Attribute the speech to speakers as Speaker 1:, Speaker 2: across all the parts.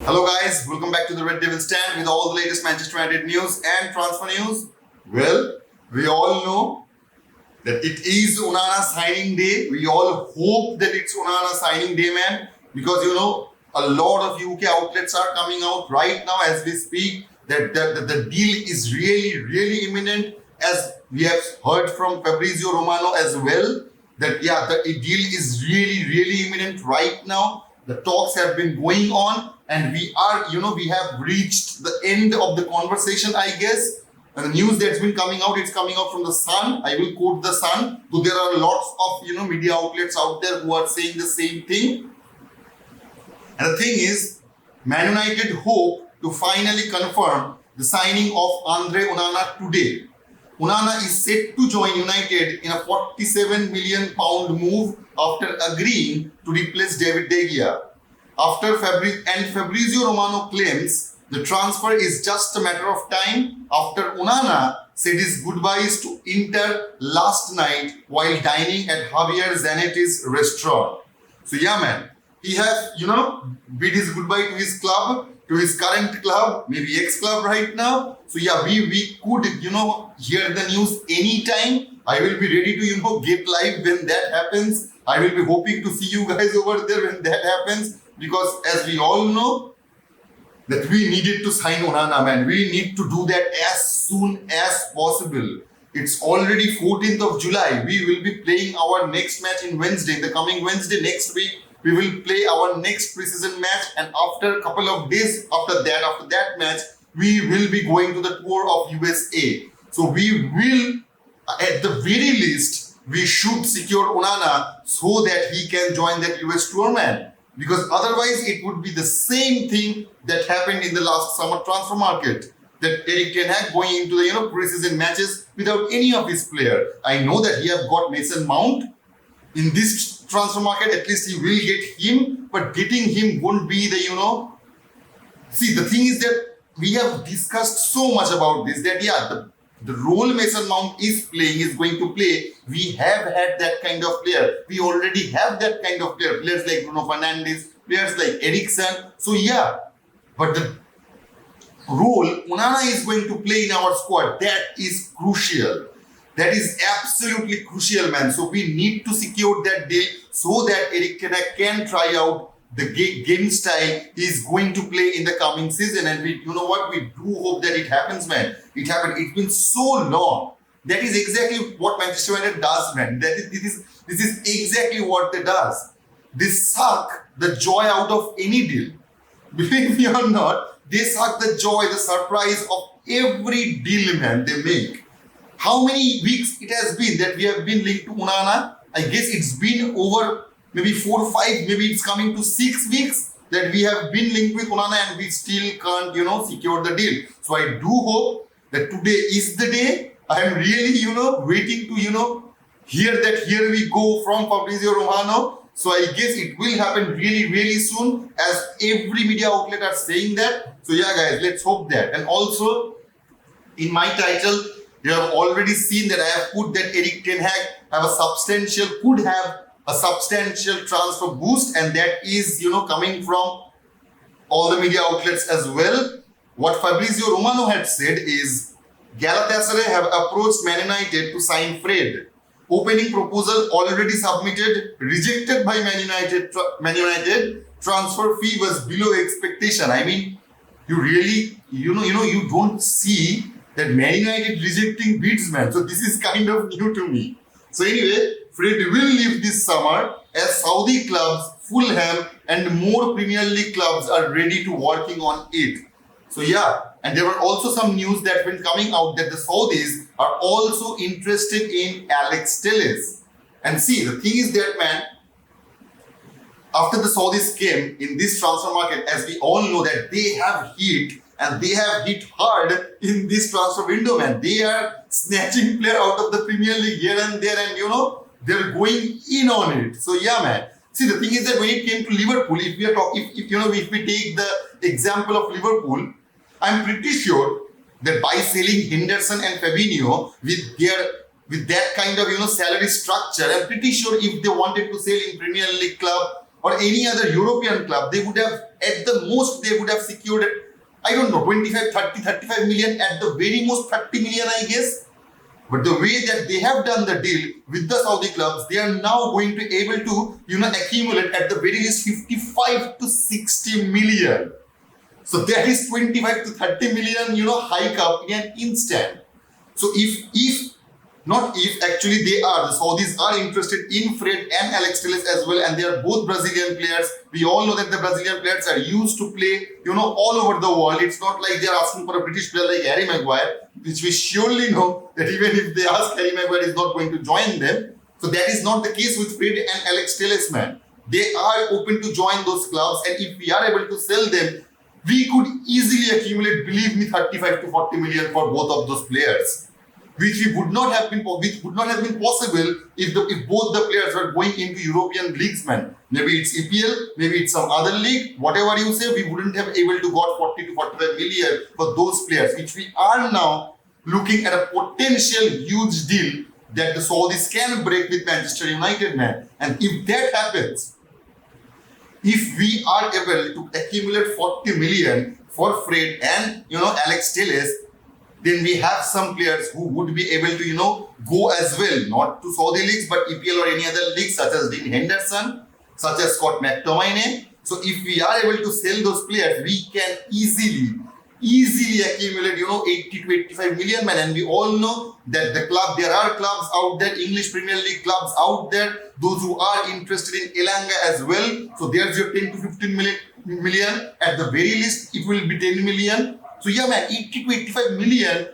Speaker 1: Hello guys, welcome back to the Red Devil Stand with all the latest Manchester United news and transfer news. Well, we all know that it is ONANA signing day. We all hope that it's ONANA signing day, man, because a lot of UK outlets are coming out right now as we speak that the deal is really imminent, as we have heard from Fabrizio Romano as well, that the deal is really imminent right now. The talks have been going on and we have reached the end of the conversation, I guess. And the news that's been coming out, it's coming out from the Sun. I will quote the Sun. So there are lots of media outlets out there who are saying the same thing. And the thing is, Man United hope to finally confirm the signing of Andre ONANA today. ONANA is set to join United in a £47 million move after agreeing to replace David De Gea. Fabrizio Romano claims the transfer is just a matter of time after ONANA said his goodbyes to Inter last night while dining at Javier Zanetti's restaurant. So yeah, man, he has, bid his goodbye to his club, to his current club, maybe ex-club right now. So yeah, we could, hear the news anytime. I will be ready to, get live when that happens. I will be hoping to see you guys over there when that happens. Because as we all know, that we needed to sign ONANA, man. We need to do that as soon as possible. It's already 14th of July. We will be playing our next match in Wednesday. The coming Wednesday next week, we will play our next preseason match. And after a couple of days after that match, we will be going to the tour of USA. So we will, at the very least, we should secure ONANA so that he can join that US tour, man. Because otherwise it would be the same thing that happened in the last summer transfer market. That Erik Ten Hag going into the preseason matches without any of his player. I know that he have got Mason Mount. In this transfer market, at least he will get him. But getting him won't be the, See, the thing is that we have discussed so much about this that the role Mason Mount is going to play. We have had that kind of player. We already have that kind of player. Players like Bruno Fernandes, players like Eriksen. So yeah, but the role ONANA is going to play in our squad, that is crucial. That is absolutely crucial, man. So we need to secure that deal so that Erik Ten Hag can try out the game style he is going to play in the coming season. And we do hope that it happens, man. It happened. It's been so long. That is exactly what Manchester United does, man. This is exactly what they does. They suck the joy out of any deal. Believe me or not, they suck the joy, the surprise of every deal, man, they make. How many weeks it has been that we have been linked to ONANA? I guess it's been over maybe 4 or 5, maybe it's coming to 6 weeks that we have been linked with ONANA and we still can't, secure the deal. So I do hope that today is the day. I am really, waiting to, hear that here we go from Fabrizio Romano. So I guess it will happen really soon, as every media outlet are saying that. So yeah, guys, let's hope that. And also, in my title, you have already seen that I have put that Erik Ten Hag could have a substantial transfer boost, and that is, coming from all the media outlets as well. What Fabrizio Romano had said is, Galatasaray have approached Man United to sign Fred. Opening proposal already submitted, rejected by Man United. Transfer fee was below expectation. I mean, you really, you don't see that Man United rejecting bids, man. So this is kind of new to me. So anyway, Fred will leave this summer as Saudi clubs, Fulham and more Premier League clubs are ready to working on it. So yeah, and there were also some news that been coming out that the Saudis are also interested in Alex Telles. And see, the thing is that, man, after the Saudis came in this transfer market, as we all know that they have hit, and they have hit hard in this transfer window, man. They are snatching player out of the Premier League here and there, and they're going in on it. So yeah, man. See, the thing is that when it came to Liverpool, if we take the example of Liverpool, I'm pretty sure that by selling Henderson and Fabinho with that kind of salary structure, I'm pretty sure if they wanted to sell in Premier League club, or any other European club, they would have, at the most, they would have secured, I don't know, 25, 30, 35 million, at the very most 30 million, I guess. But the way that they have done the deal with the Saudi clubs, they are now going to able to, accumulate at the very least 55 to 60 million. So that is 25 to 30 million, hike up in an instant. So actually the Saudis are interested in Fred and Alex Telles as well, and they are both Brazilian players. We all know that the Brazilian players are used to play, all over the world. It's not like they are asking for a British player like Harry Maguire, which we surely know that even if they ask, Harry Maguire is not going to join them. So that is not the case with Fred and Alex Telles, man. They are open to join those clubs, and if we are able to sell them, we could easily accumulate, believe me, 35 to 40 million for both of those players, which would not have been possible if both the players were going into European leagues, man. Maybe it's EPL, maybe it's some other league, whatever you say, we wouldn't have able to got 40 to 45 million for those players, which we are now looking at a potential huge deal that the Saudis can break with Manchester United, man. And if that happens, if we are able to accumulate 40 million for Fred and Alex Telles, then we have some players who would be able to go as well, not to Saudi leagues but EPL or any other leagues, such as Dean Henderson, such as Scott McTominay. So if we are able to sell those players, we can easily accumulate 80 to 85 million, man. And we all know that there are clubs out there, English Premier League clubs out there, those who are interested in Elanga as well. So there's your 10 to 15 million. At the very least, it will be 10 million. So yeah, man, 80 to 85 million,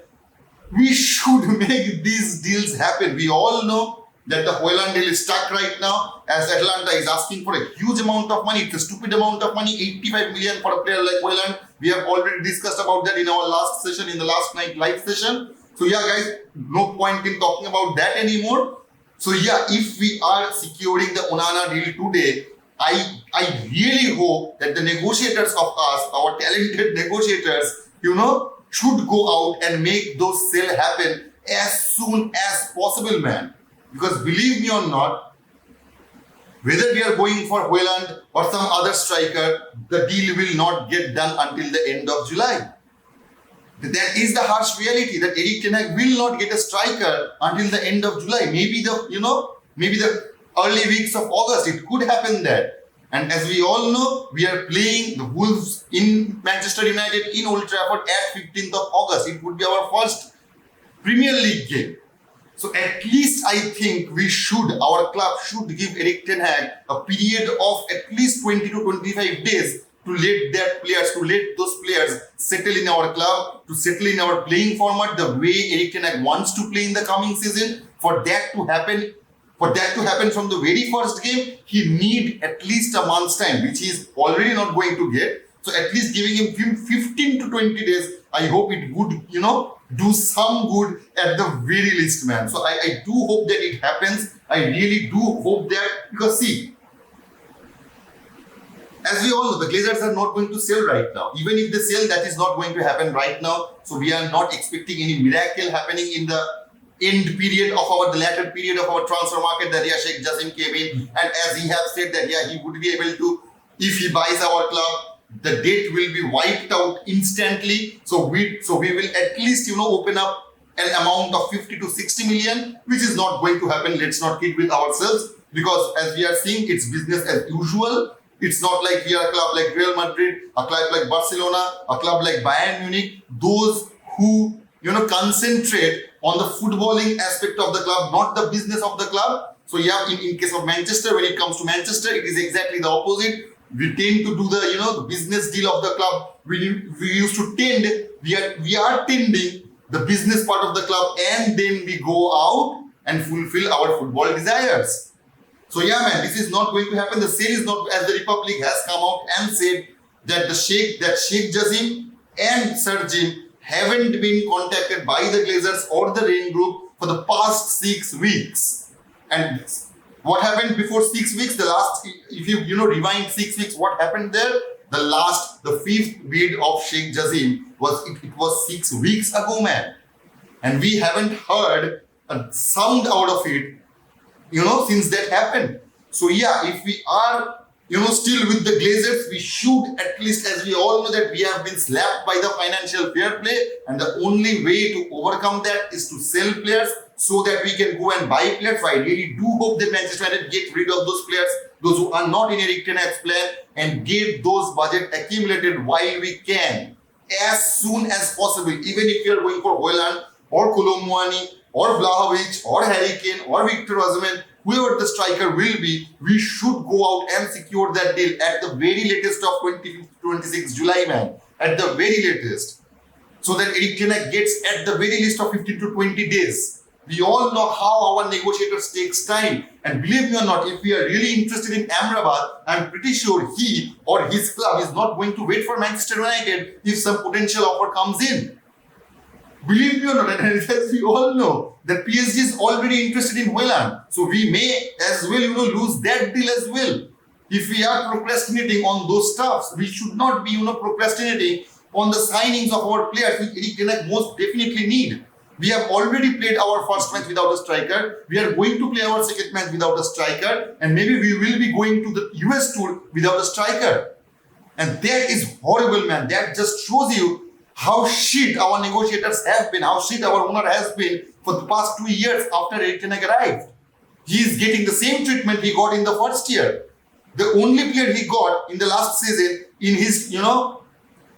Speaker 1: we should make these deals happen. We all know that the Højlund deal is stuck right now, as Atlanta is asking for a huge amount of money. It's a stupid amount of money, 85 million for a player like Højlund. We have already discussed about that in our last session, in the last night live session. So yeah, guys, no point in talking about that anymore. So yeah, if we are securing the ONANA deal today, I really hope that the negotiators of us, our talented negotiators, should go out and make those sales happen as soon as possible, man. Because believe me or not, whether we are going for Højlund or some other striker, the deal will not get done until the end of July. That is the harsh reality, that Erik ten Hag will not get a striker until the end of July. Maybe the early weeks of August, it could happen there. And as we all know, we are playing the Wolves in Manchester United in Old Trafford at 15th of August. It would be our first Premier League game. So at least I think our club should give Erik ten Hag a period of at least 20 to 25 days to let those players settle in our club, to settle in our playing format, the way Erik ten Hag wants to play in the coming season. For that to happen from the very first game, he need at least a month's time, which he is already not going to get. So at least giving him 15 to 20 days, I hope it would, do some good at the very least, man. So I do hope that it happens. I really do hope that, because see, as we all know, the Glazers are not going to sell right now. Even if they sell, that is not going to happen right now. So we are not expecting any miracle happening in the the latter period of our transfer market that Sheikh Jassim came in. And as he has said that he would be able to, if he buys our club, the debt will be wiped out instantly. So we will at least open up an amount of 50 to 60 million, which is not going to happen. Let's not kid with ourselves, because as we are seeing, it's business as usual. It's not like we are a club like Real Madrid, a club like Barcelona, a club like Bayern Munich, those who concentrate on the footballing aspect of the club, not the business of the club. So yeah, in case of Manchester, when it comes to Manchester, it is exactly the opposite. We tend to do the business deal of the club. We used to we are tending the business part of the club, and then we go out and fulfill our football desires. So yeah, man, this is not going to happen. The sale is not, as the Republic has come out and said that Sheikh Jassim and Sir Jim haven't been contacted by the Glazers or the Rain Group for the past 6 weeks. And what happened before 6 weeks? If you rewind 6 weeks, what happened there? The fifth bid of Sheikh Jassim was 6 weeks ago, man. And we haven't heard a sound out of it, since that happened. So yeah, if we are, still with the Glazers, we should at least, as we all know that we have been slapped by the financial fair play, and the only way to overcome that is to sell players so that we can go and buy players. So I really do hope that Manchester United get rid of those players, those who are not in Erik ten Hag's plan, and get those budget accumulated while we can, as soon as possible. Even if you are going for Haaland or Kolomwani or Vlahovic or Harry Kane or Victor Osimhen, whoever the striker will be, we should go out and secure that deal at the very latest of 26 July, man. At the very latest. So that Erik ten Hag gets at the very least of 15 to 20 days. We all know how our negotiators takes time. And believe me or not, if we are really interested in Amrabat, I'm pretty sure he or his club is not going to wait for Manchester United if some potential offer comes in. Believe me or not, and as we all know, that PSG is already interested in Haaland. So we may as well, lose that deal as well. If we are procrastinating on those stuffs, we should not be, procrastinating on the signings of our players, which Erik ten Hag most definitely need. We have already played our first match without a striker. We are going to play our second match without a striker. And maybe we will be going to the US tour without a striker. And that is horrible, man. That just shows you how shit our negotiators have been, how shit our owner has been for the past 2 years after Erik ten Hag arrived. He is getting the same treatment he got in the first year. The only player he got in the last season in his,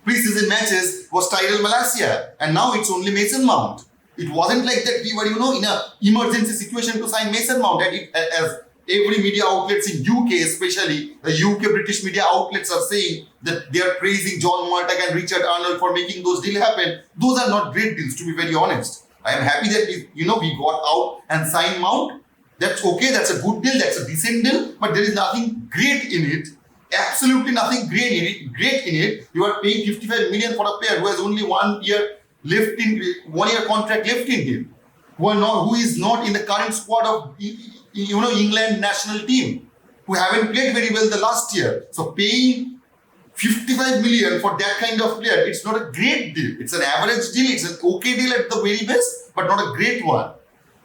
Speaker 1: pre-season matches was Tyrell Malacia. And now it's only Mason Mount. It wasn't like that we were, in an emergency situation to sign Mason Mount. As every media outlets in UK, especially the UK British media outlets are saying that they are praising John Martak and Richard Arnold for making those deals happen. Those are not great deals, to be very honest. I am happy that we got out and signed Mount. That's okay. That's a good deal. That's a decent deal. But there is nothing great in it. Absolutely nothing great in it. You are paying 55 million for a player who has only 1 year contract left in him. Who is not in the current squad of England national team, who haven't played very well the last year. So paying 55 million for that kind of player, it's not a great deal. It's an average deal. It's an okay deal at the very best, but not a great one.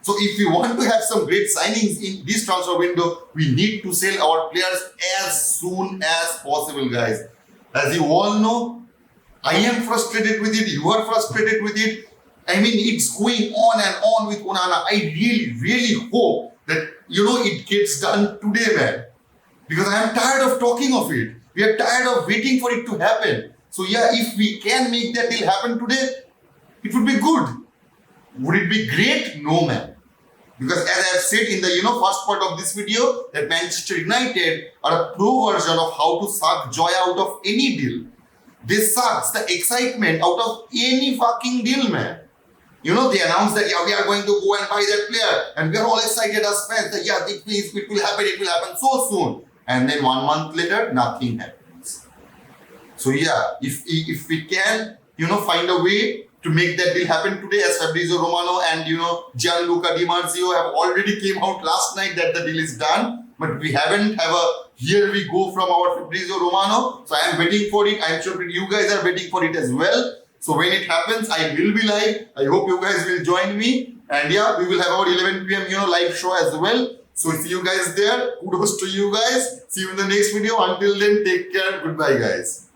Speaker 1: So if we want to have some great signings in this transfer window, we need to sell our players as soon as possible, guys. As you all know, I am frustrated with it. You are frustrated with it. I mean, it's going on and on with ONANA. I really, really hope that, it gets done today, man. Because I am tired of talking of it. We are tired of waiting for it to happen. So yeah, if we can make that deal happen today, it would be good. Would it be great? No, man. Because as I have said in the, first part of this video, that Manchester United are a pro version of how to suck joy out of any deal. This sucks the excitement out of any fucking deal, man. They announced that, we are going to go and buy that player. And we are all excited as fans that, it will happen so soon. And then 1 month later, nothing happens. So yeah, if we can, find a way to make that deal happen today, as Fabrizio Romano and, Gianluca Di Marzio have already came out last night that the deal is done. But we haven't have a here we go from our Fabrizio Romano. So I am waiting for it. I am sure you guys are waiting for it as well. So when it happens, I will be live. I hope you guys will join me. And yeah, we will have our 11 PM, live show as well. So see you guys there. Kudos to you guys. See you in the next video. Until then, take care. Goodbye, guys.